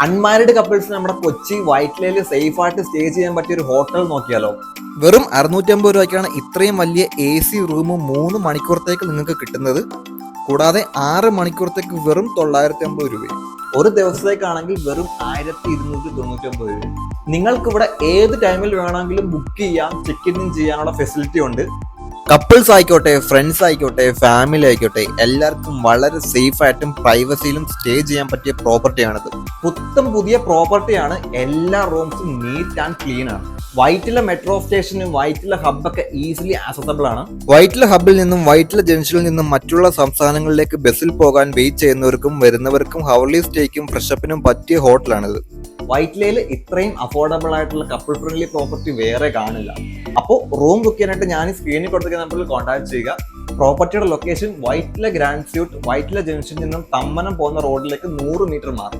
Unmarried couples നമ്മുടെ Kochi വൈറ്റ്ലയിൽ safe ആയിട്ട് stay ചെയ്യാൻ പറ്റിയ ഒരു ഹോട്ടൽ നോക്കിയാലോ? വെറും 650 രൂപയ്ക്കാണ് ഇത്രയും വലിയ AC റൂം 3 മണിക്കൂറത്തേക്ക് നിങ്ങൾക്ക് കിട്ടുന്നത്. കൂടാതെ 6 മണിക്കൂറത്തേക്ക് വെറും 950 രൂപയും. ഒരു ദിവസത്തേക്കാണെങ്കിൽ വെറും 1299 രൂപ. നിങ്ങൾക്ക് ഇവിടെ ഏത് ടൈമിൽ വേണമെങ്കിലും ബുക്ക് ചെയ്യാം, ചെക്ക് ഇൻ ചെയ്യാനുള്ള ഫെസിലിറ്റി ഉണ്ട്. കപ്പിൾസ് ആയിക്കോട്ടെ, ഫ്രണ്ട്സ് ആയിക്കോട്ടെ, ഫാമിലി ആയിക്കോട്ടെ, എല്ലാവർക്കും വളരെ സേഫ് ആയിട്ടും പ്രൈവസിയിലും സ്റ്റേ ചെയ്യാൻ പറ്റിയ പ്രോപ്പർട്ടിയാണിത്. പുതിയ പ്രോപ്പർട്ടിയാണ്. എല്ലാ റൂംസും നീറ്റ് ആൻഡ് ക്ലീൻ ആണ്. വൈറ്റില മെട്രോ സ്റ്റേഷനും വൈറ്റില ഹബ്ബൊക്കെ ഈസിലി ആക്സസബിൾ ആണ്. വൈറ്റില ഹബ്ബിൽ നിന്നും വൈറ്റില ജംഗ്ഷനിൽ നിന്നും മറ്റുള്ള സംസ്ഥാനങ്ങളിലേക്ക് ബസ്സിൽ പോകാൻ വെയിറ്റ് ചെയ്യുന്നവർക്കും വരുന്നവർക്കും ഹവർലി സ്റ്റേക്കും ഫ്രഷപ്പിനും പറ്റിയ ഹോട്ടലാണിത്. വൈറ്റ്ലയിൽ ഇത്രയും അഫോർഡബിൾ ആയിട്ടുള്ള കപ്പിൾ ഫ്രണ്ട്ലി പ്രോപ്പർട്ടി വേറെ കാണില്ല. അപ്പോൾ റൂം ബുക്ക് ചെയ്യാനായിട്ട് ഞാൻ ഈ സ്ക്രീനിൽ കൊടുത്തിരിക്കുന്ന നമ്പറിൽ കോൺടാക്ട് ചെയ്യുക. പ്രോപ്പർട്ടിയുടെ location Vyttila grand suite, Vyttila ജംഗ്ഷനിൽ നിന്നും തമ്മനം പോകുന്ന റോഡിലേക്ക് 100 മീറ്റർ മാറി.